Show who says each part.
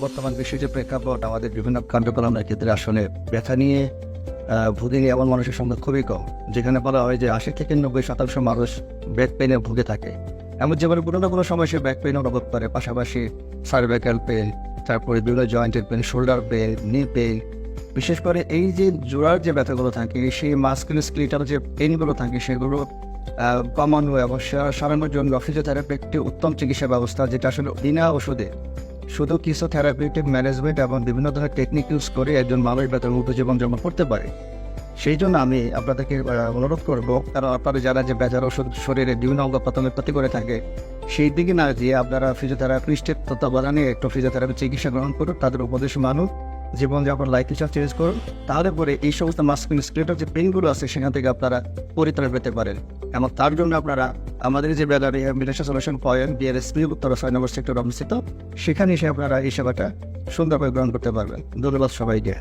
Speaker 1: বর্তমান বিশ্বের যে প্রেক্ষাপট আমাদের বিভিন্ন কার্যক্রমের ক্ষেত্রে আসলে ব্যথা নিয়ে ভুগে এমন মানুষের সংখ্যা খুবই কম, যেখানে বলা হয় যে 80 থেকে 90% মানুষ ব্যাক পেইনে ভুগে থাকে। এমন যেমন কোনো না কোনো সময় সে ব্যাক পেইন অনুভব করে, পাশাপাশি সার্ভাইকাল পেইন, তারপরে বিভিন্ন জয়েন্টের পেইন, শোল্ডার পেইন, নি পেইন। বিশেষ করে এই যে জোড়ার যে ব্যথাগুলো থাকে, সেই মাস্কুলোস্কেলেটাল যে পেইনগুলো থাকে, সেগুলো কমানো এবং সারানোর জন্য ফিজিওথেরাপি একটি উত্তম চিকিৎসা ব্যবস্থা, যেটা আসলে বিনা ওষুধে শুধু কিছু থেরাপিউটিক ম্যানেজমেন্ট এবং বিভিন্ন ধরনের টেকনিক ইউজ করে একজন মানুষ ব্যথামুক্ত জীবনযাপন করতে পারে। সেই জন্য আমি আপনাদেরকে অনুরোধ করবো, কারণ আপনারা যারা যে ব্যথার ওষুধ শরীরে বিভিন্ন অঙ্গ প্রত্যঙ্গে ক্ষতি করে থাকে, সেই দিকে না দিয়ে আপনারা ফিজিওথেরাপিস্টের তত্ত্বাবধানে একটু ফিজিওথেরাপি চিকিৎসা গ্রহণ করুন, তাদের উপদেশ মানুষ, জীবনযাপন লাইফস্টাইল চেঞ্জ করুন। তাহলে পরে এই সমস্ত মাস্কুলোস্কেলেটাল যে পেইনগুলো আছে সেখান থেকে আপনারা পরিত্রাণ পেতে পারেন। এবং তার জন্য আপনারা আমাদের যে বেলা রিহ্যাবিলিটেশন সলিউশন পয়েন্ট বিআরএসপি উত্তর 6 নম্বর সেক্টর অবস্থিত, সেখানে এসে আপনারা এই সেবাটা সুন্দরভাবে গ্রহণ করতে পারবেন। ধন্যবাদ সবাইকে।